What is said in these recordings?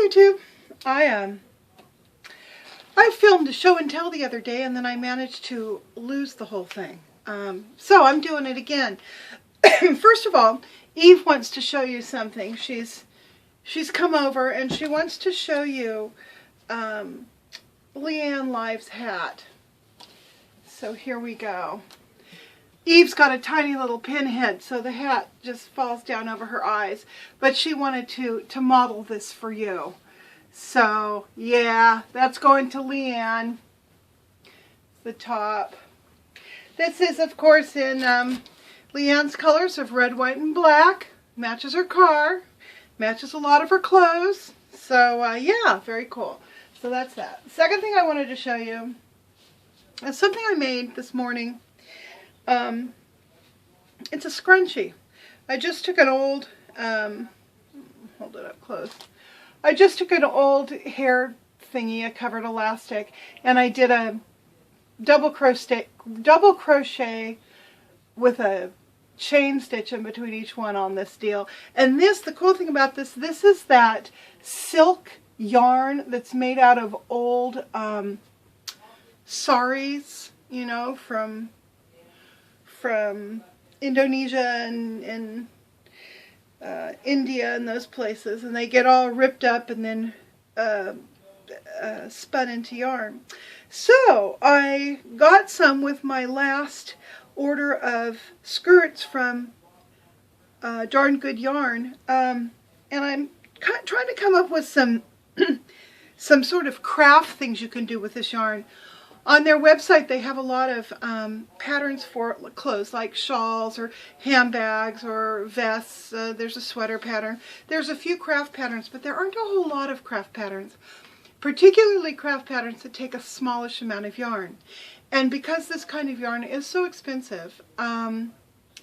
YouTube. I filmed a show and tell the other day, and then I managed to lose the whole thing. So I'm doing it again. First of all, Eve wants to show you something. She's come over and she wants to show you Leanne Live's hat. So here we go. Eve's got a tiny little pinhead, so the hat just falls down over her eyes. But she wanted to model this for you. So, yeah, that's going to Leanne. The top. This is, of course, in Leanne's colors of red, white, and black. Matches her car. Matches a lot of her clothes. So, yeah, very cool. So that's that. Second thing I wanted to show you is something I made this morning. It's a scrunchie. I just took an old, hold it up close. I just took an old hair thingy, a covered elastic, and I did a double crochet with a chain stitch in between each one on this deal. And this, the cool thing about this is that silk yarn that's made out of old saris, you know, from Indonesia and India and those places, and they get all ripped up and then spun into yarn. So I got some with my last order of skirts from Darn Good Yarn, and I'm trying to come up with some some sort of craft things you can do with this yarn. On their website, they have a lot of patterns for clothes, like shawls or handbags or vests. There's a sweater pattern. There's a few craft patterns, but there aren't a whole lot of craft patterns, particularly craft patterns that take a smallish amount of yarn. And because this kind of yarn is so expensive, and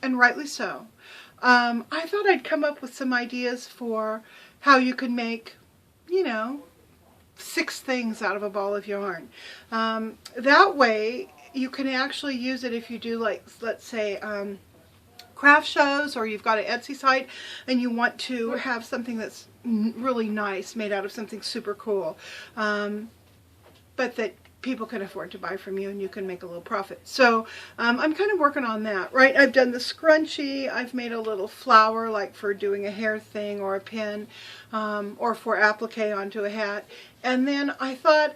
rightly so, I thought I'd come up with some ideas for how you could make, you know, 6 things out of a ball of yarn. That way you can actually use it if you do, like, let's say craft shows, or you've got an Etsy site and you want to have something that's really nice made out of something super cool, but that people can afford to buy from you, and you can make a little profit. So I'm kind of working on that, right? I've done the scrunchie, I've made a little flower like for doing a hair thing or a pin, or for applique onto a hat. And then I thought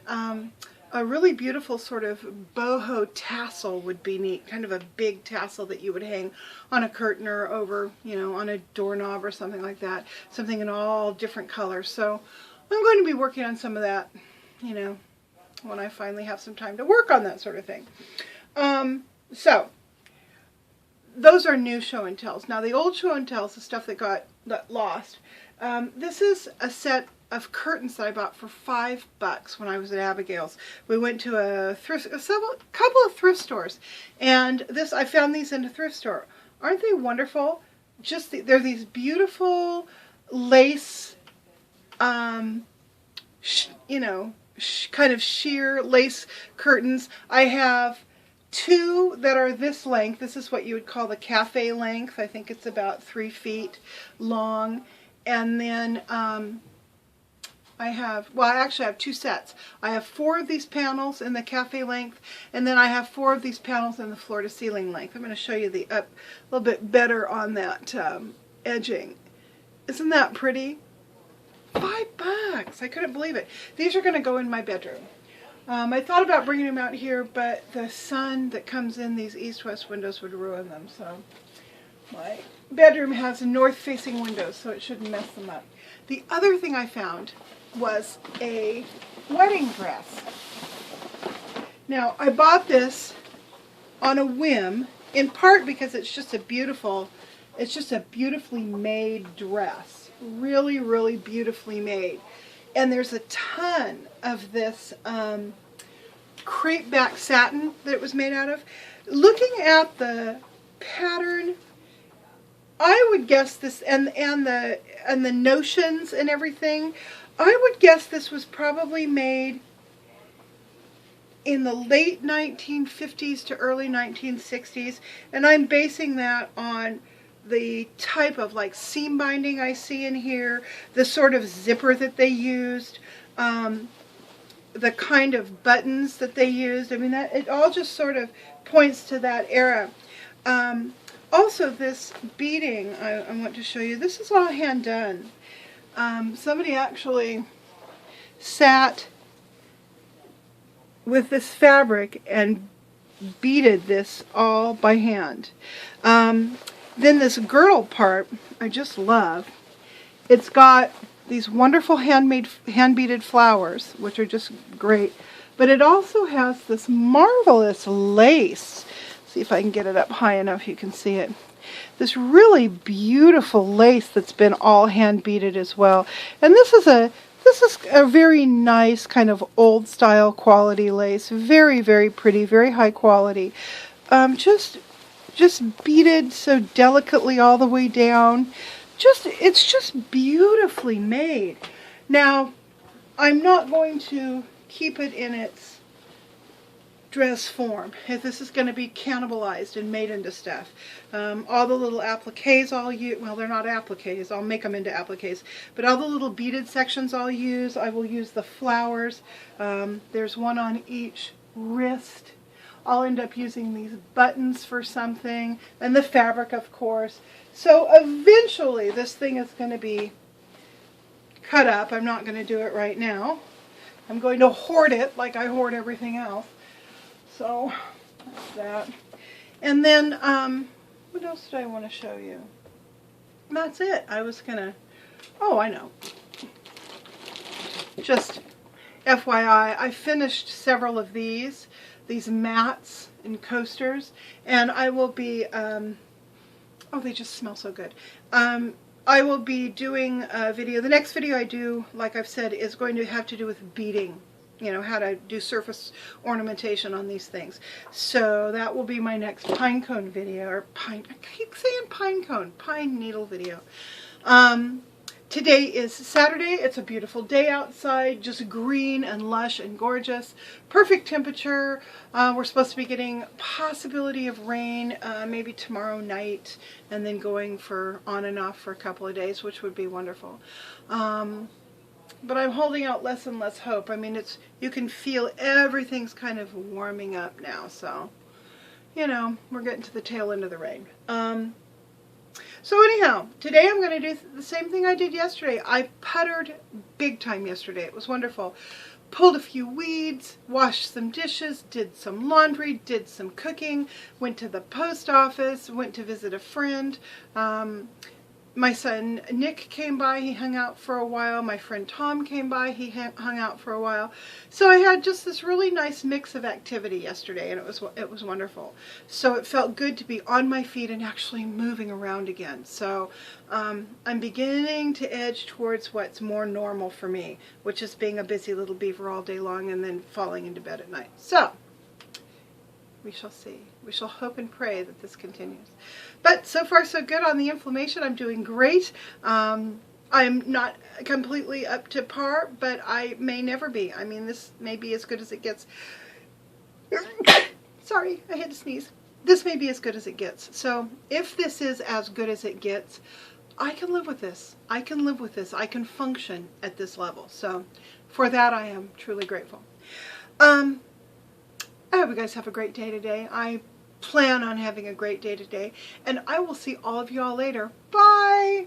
a really beautiful sort of boho tassel would be neat, kind of a big tassel that you would hang on a curtain or over, you know, on a doorknob or something like that. Something in all different colors. So I'm going to be working on some of that, you know, when I finally have some time to work on that sort of thing. So those are new show and tells. Now the old show and tells, the stuff that got lost. This is a set of curtains that I bought for $5 when I was at Abigail's. We went to a couple of thrift stores, and I found these in a thrift store. Aren't they wonderful? They're these beautiful lace, you know, kind of sheer lace curtains. I have 2 that are this length. This is what you would call the cafe length. I think it's about 3 feet long. And then I actually have 2 sets. I have 4 of these panels in the cafe length, and then I have 4 of these panels in the floor to ceiling length. I'm going to show you the up a little bit better on that edging. Isn't that pretty? $5. I couldn't believe it. These are going to go in my bedroom. I thought about bringing them out here, but the sun that comes in these east-west windows would ruin them. So my bedroom has north-facing windows, so it shouldn't mess them up. The other thing I found was a wedding dress. Now, I bought this on a whim, in part because it's just a beautifully made dress. Really, really beautifully made. And there's a ton of this crepe back satin that it was made out of. Looking at the pattern, I would guess this, and the notions and everything, I would guess this was probably made in the late 1950s to early 1960s, and I'm basing that on the type of like seam binding I see in here, the sort of zipper that they used, the kind of buttons that they used. I mean, that it all just sort of points to that era. Also, this beading I want to show you. This is all hand done. Somebody actually sat with this fabric and beaded this all by hand. Then this girdle part, I just love. It's got these wonderful hand-beaded flowers, which are just great. But it also has this marvelous lace. See if I can get it up high enough you can see it. This really beautiful lace that's been all hand-beaded as well. And this is a very nice kind of old style quality lace. Very, very pretty, very high quality. Just beaded so delicately all the way down. It's just beautifully made. Now, I'm not going to keep it in its dress form. This is going to be cannibalized and made into stuff. All the little appliques I'll use, well, they're not appliques, I'll make them into appliques, but all the little beaded sections I will use the flowers. There's one on each wrist. I'll end up using these buttons for something, and the fabric, of course. So eventually this thing is going to be cut up. I'm not going to do it right now. I'm going to hoard it like I hoard everything else. So that's that. And then what else did I want to show you? That's it. I was going to, oh, I know. Just FYI, I finished several of these mats and coasters, and I will be, oh, they just smell so good. I will be doing a video. The next video I do, like I've said, is going to have to do with beading. You know, how to do surface ornamentation on these things. So that will be my next pine cone video, or I keep saying pine cone, pine needle video. Today is Saturday. It's a beautiful day outside, just green and lush and gorgeous. Perfect temperature. We're supposed to be getting possibility of rain maybe tomorrow night, and then going for on and off for a couple of days, which would be wonderful. But I'm holding out less and less hope. I mean, you can feel everything's kind of warming up now, so, you know, we're getting to the tail end of the rain. So anyhow, today I'm going to do the same thing I did yesterday. I puttered big time yesterday. It was wonderful. Pulled a few weeds, washed some dishes, did some laundry, did some cooking, went to the post office, went to visit a friend. My son Nick came by, he hung out for a while. My friend Tom came by, he hung out for a while. So I had just this really nice mix of activity yesterday, and it was wonderful. So it felt good to be on my feet and actually moving around again. So I'm beginning to edge towards what's more normal for me, which is being a busy little beaver all day long and then falling into bed at night. So we shall see. We shall hope and pray that this continues. But so far so good on the inflammation. I'm doing great. I'm not completely up to par, but I may never be. I mean, this may be as good as it gets. Sorry, I had to sneeze. This may be as good as it gets. So if this is as good as it gets, I can live with this. I can live with this. I can function at this level. So for that, I am truly grateful. I hope you guys have a great day today. I plan on having a great day today, and I will see all of you all later. Bye!